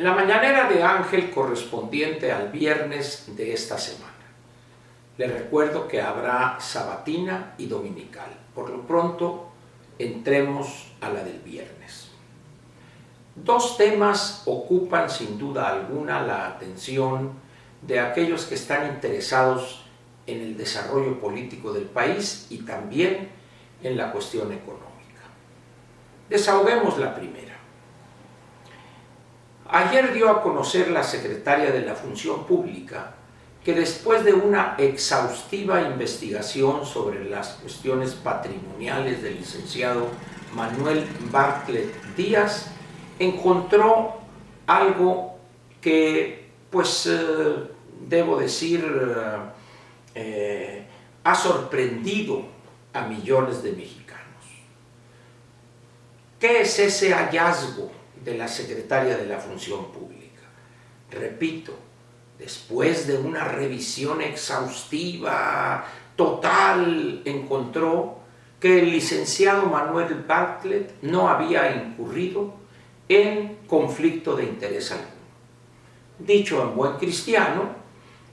La mañanera de Ángel correspondiente al viernes de esta semana. Les recuerdo que habrá sabatina y dominical. Por lo pronto, entremos a la del viernes. Dos temas ocupan sin duda alguna la atención de aquellos que están interesados en el desarrollo político del país y también en la cuestión económica. Desahoguemos la primera. Ayer dio a conocer la secretaria de la Función Pública que después de una exhaustiva investigación sobre las cuestiones patrimoniales del licenciado Manuel Bartlett Díaz, encontró algo que, debo decir, ha sorprendido a millones de mexicanos. ¿Qué es ese hallazgo de la secretaria de la Función Pública? Repito, después de una revisión exhaustiva, total, encontró que el licenciado Manuel Bartlett no había incurrido en conflicto de interés alguno. Dicho en buen cristiano,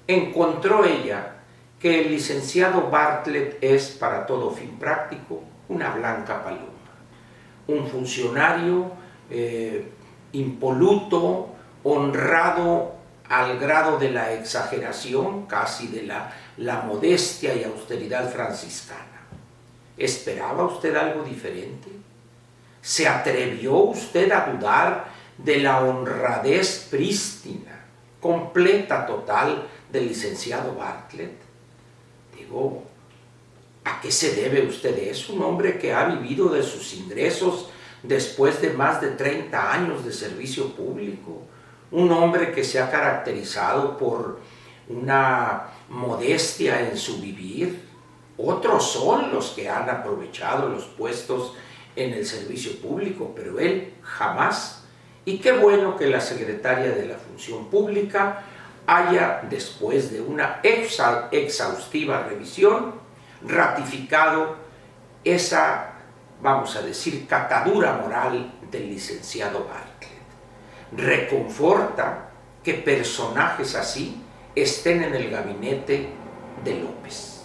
encontró ella que el licenciado Bartlett es, para todo fin práctico, una blanca paloma, un funcionario impoluto, honrado al grado de la exageración, casi de la modestia y austeridad franciscana. ¿Esperaba usted algo diferente? ¿Se atrevió usted a dudar de la honradez prístina, completa, total del licenciado Bartlett? Digo, ¿a qué se debe usted eso? Un hombre que ha vivido de sus ingresos después de más de 30 años de servicio público, un hombre que se ha caracterizado por una modestia en su vivir. Otros son los que han aprovechado los puestos en el servicio público, pero él jamás. Y qué bueno que la secretaria de la Función Pública haya, después de una exhaustiva revisión, ratificado esa, vamos a decir, catadura moral del licenciado Bartlett. Reconforta que personajes así estén en el gabinete de López.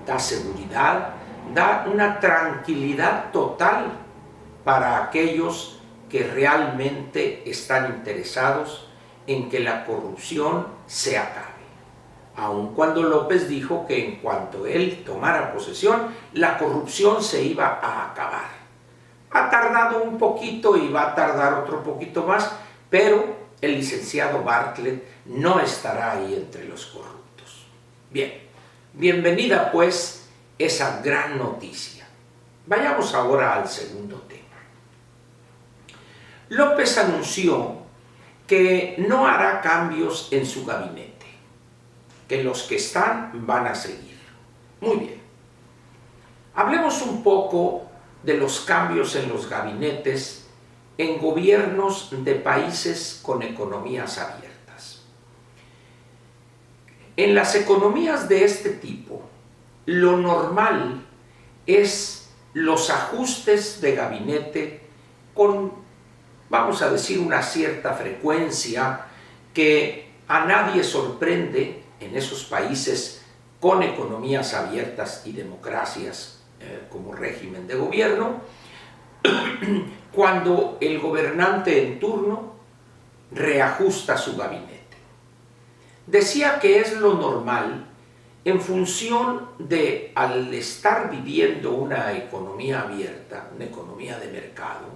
Da seguridad, da una tranquilidad total para aquellos que realmente están interesados en que la corrupción se acabe. Aun cuando López dijo que en cuanto él tomara posesión, la corrupción se iba a acabar. Ha tardado un poquito y va a tardar otro poquito más, pero el licenciado Bartlett no estará ahí entre los corruptos. Bien, bienvenida pues esa gran noticia. Vayamos ahora al segundo tema. López anunció que no hará cambios en su gabinete, que los que están van a seguir. Muy bien. Hablemos un poco de los cambios en los gabinetes en gobiernos de países con economías abiertas. En las economías de este tipo, lo normal es los ajustes de gabinete con, vamos a decir, una cierta frecuencia que a nadie sorprende en esos países con economías abiertas y democracias como régimen de gobierno, cuando el gobernante en turno reajusta su gabinete. Decía que es lo normal en función de, al estar viviendo una economía abierta, una economía de mercado,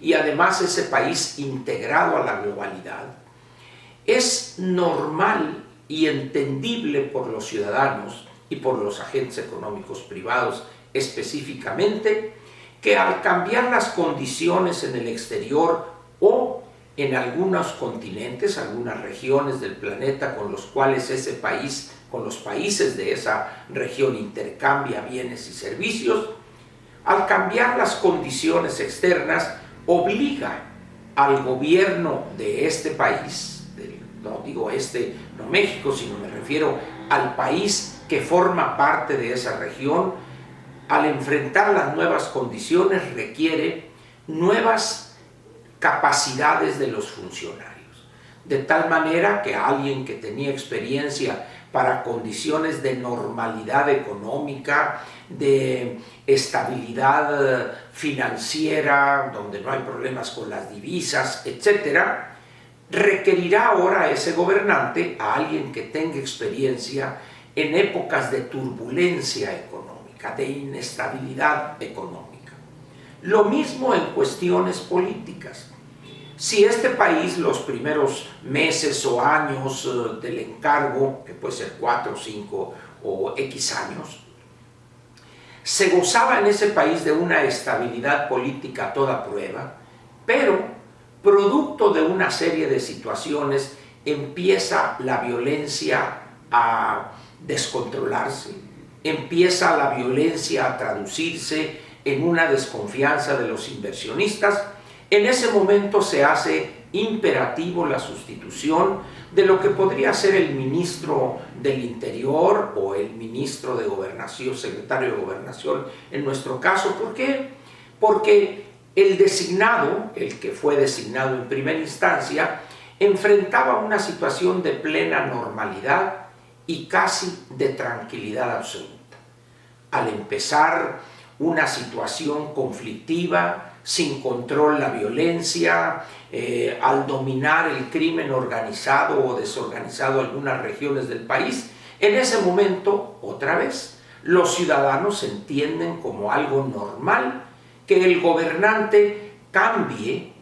y además ese país integrado a la globalidad, es normal y entendible por los ciudadanos y por los agentes económicos privados específicamente, que al cambiar las condiciones en el exterior o en algunos continentes, algunas regiones del planeta con los cuales ese país, con los países de esa región intercambia bienes y servicios, al cambiar las condiciones externas, obliga al gobierno de este país, no digo no México, sino me refiero al país que forma parte de esa región, al enfrentar las nuevas condiciones requiere nuevas capacidades de los funcionarios. de tal manera que alguien que tenía experiencia para condiciones de normalidad económica, de estabilidad financiera, donde no hay problemas con las divisas, etc., requerirá ahora a ese gobernante a alguien que tenga experiencia en épocas de turbulencia económica, de inestabilidad económica. Lo mismo en cuestiones políticas. Si este país los primeros meses o años del encargo, que puede ser 4, 5 o X años, se gozaba en ese país de una estabilidad política a toda prueba, pero producto de una serie de situaciones empieza la violencia a descontrolarse, empieza la violencia a traducirse en una desconfianza de los inversionistas. En ese momento se hace imperativo la sustitución de lo que podría ser el ministro del Interior o el ministro de Gobernación, secretario de Gobernación en nuestro caso. ¿Por qué? Porque el designado, el que fue designado en primera instancia, enfrentaba una situación de plena normalidad y casi de tranquilidad absoluta. Al empezar una situación conflictiva, sin control la violencia, al dominar el crimen organizado o desorganizado algunas regiones del país, en ese momento, otra vez, los ciudadanos entienden como algo normal que el gobernante cambie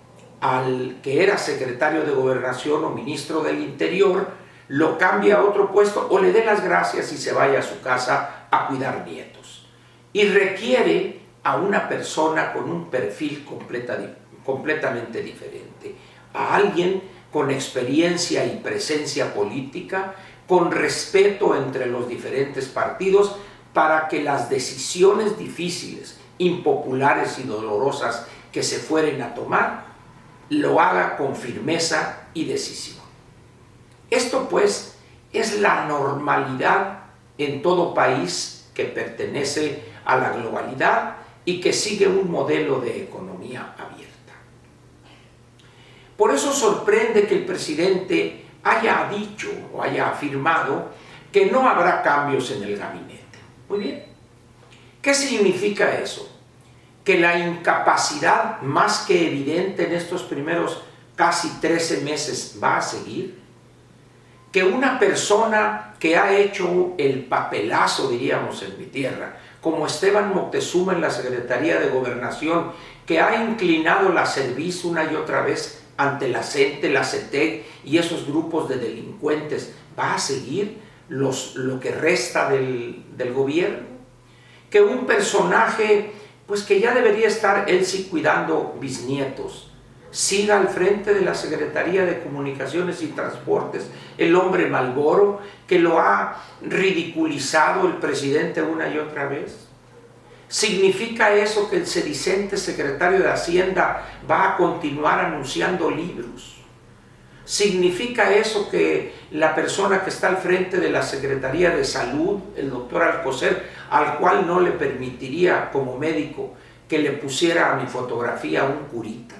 al que era secretario de Gobernación o ministro del Interior, lo cambie a otro puesto o le dé las gracias y se vaya a su casa a cuidar nietos. Y requiere a una persona con un perfil completamente diferente, a alguien con experiencia y presencia política, con respeto entre los diferentes partidos, para que las decisiones difíciles, impopulares y dolorosas que se fueren a tomar, lo haga con firmeza y decisión. Esto pues es la normalidad en todo país que pertenece a la globalidad y que sigue un modelo de economía abierta. Por eso sorprende que el presidente haya dicho o haya afirmado que no habrá cambios en el gabinete. Muy bien. ¿Qué significa eso? Que la incapacidad más que evidente en estos primeros casi 13 meses va a seguir. Que una persona que ha hecho el papelazo, diríamos en mi tierra, como Esteban Moctezuma en la Secretaría de Gobernación, que ha inclinado la cerviz una y otra vez ante la CENTE, la CETEC y esos grupos de delincuentes, va a seguir lo que resta del gobierno. Que un personaje, pues que ya debería estar él sí cuidando bisnietos, siga al frente de la Secretaría de Comunicaciones y Transportes, el hombre Malboro, que lo ha ridiculizado el presidente una y otra vez. ¿Significa eso que el sedicente secretario de Hacienda va a continuar anunciando libros? ¿Significa eso que la persona que está al frente de la Secretaría de Salud, el doctor Alcocer, al cual no le permitiría como médico que le pusiera a mi fotografía un curita?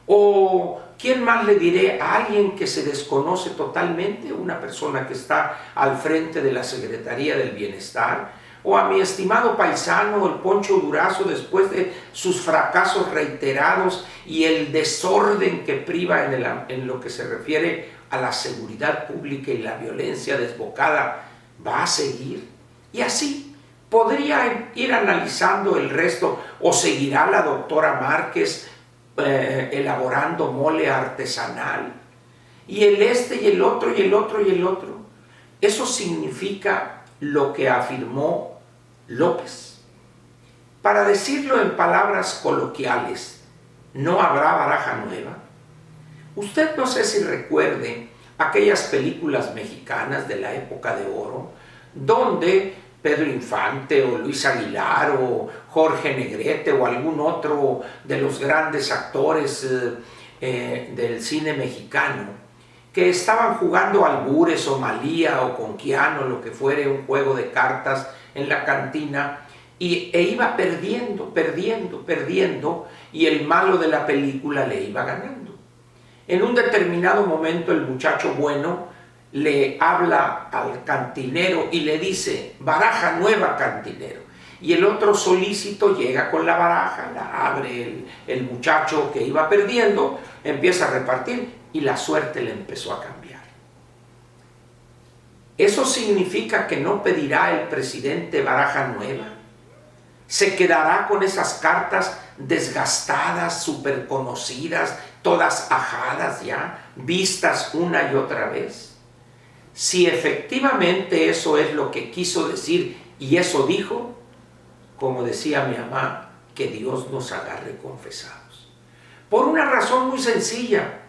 ¿O quién más le diré? A alguien que se desconoce totalmente, una persona que está al frente de la Secretaría del Bienestar, o a mi estimado paisano, el Poncho Durazo, después de sus fracasos reiterados y el desorden que priva en lo que se refiere a la seguridad pública y la violencia desbocada, va a seguir. Y así podría ir analizando el resto, o seguirá la doctora Márquez elaborando mole artesanal, y el y el otro, y el otro, y el otro. Eso significa lo que afirmó López. Para decirlo en palabras coloquiales, no habrá baraja nueva. Usted no sé si recuerde aquellas películas mexicanas de la época de oro, donde Pedro Infante o Luis Aguilar o Jorge Negrete o algún otro de los grandes actores del cine mexicano, que estaban jugando albures o malía o con quiano, lo que fuere, un juego de cartas en la cantina, e iba perdiendo, y el malo de la película le iba ganando. En un determinado momento el muchacho bueno le habla al cantinero y le dice: baraja nueva, cantinero. Y el otro solícito llega con la baraja, la abre el muchacho que iba perdiendo, empieza a repartir y la suerte le empezó a cambiar. ¿Eso significa que no pedirá el presidente baraja nueva? ¿Se quedará con esas cartas desgastadas, súper conocidas, todas ajadas ya, vistas una y otra vez? Si efectivamente eso es lo que quiso decir y eso dijo, como decía mi mamá, que Dios nos agarre confesados. Por una razón muy sencilla: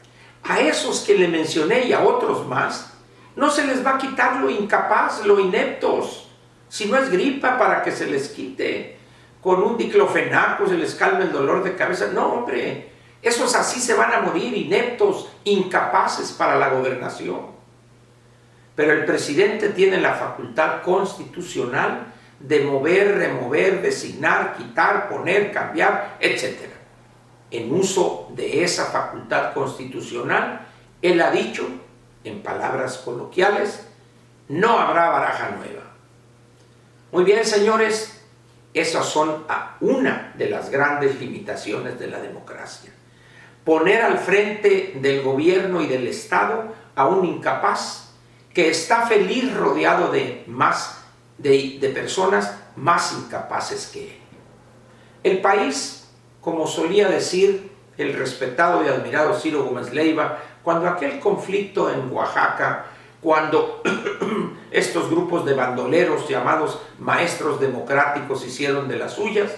a esos que le mencioné y a otros más, no se les va a quitar lo incapaz, lo ineptos. Si no es gripa, para que se les quite. Con un diclofenaco se les calme el dolor de cabeza. No, hombre, esos así se van a morir, ineptos, incapaces para la gobernación. Pero el presidente tiene la facultad constitucional de mover, remover, designar, quitar, poner, cambiar, etc. En uso de esa facultad constitucional, él ha dicho, en palabras coloquiales, no habrá baraja nueva. Muy bien, señores, esas son una de las grandes limitaciones de la democracia. Poner al frente del gobierno y del Estado a un incapaz que está feliz rodeado de personas más incapaces que él. El país, como solía decir el respetado y admirado Ciro Gómez Leiva, cuando aquel conflicto en Oaxaca, cuando estos grupos de bandoleros llamados maestros democráticos hicieron de las suyas,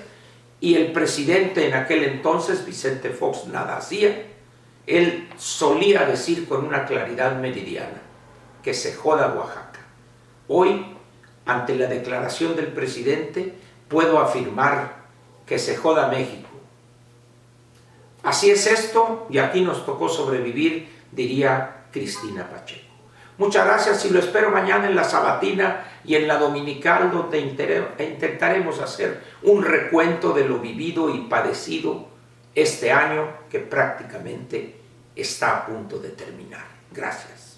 y el presidente en aquel entonces, Vicente Fox, nada hacía, él solía decir con una claridad meridiana: que se joda Oaxaca. Hoy, ante la declaración del presidente, puedo afirmar que se joda México. Así es esto, y aquí nos tocó sobrevivir, diría Cristina Pacheco. Muchas gracias y lo espero mañana en la sabatina y en la dominical, donde intentaremos hacer un recuento de lo vivido y padecido este año que prácticamente está a punto de terminar. Gracias.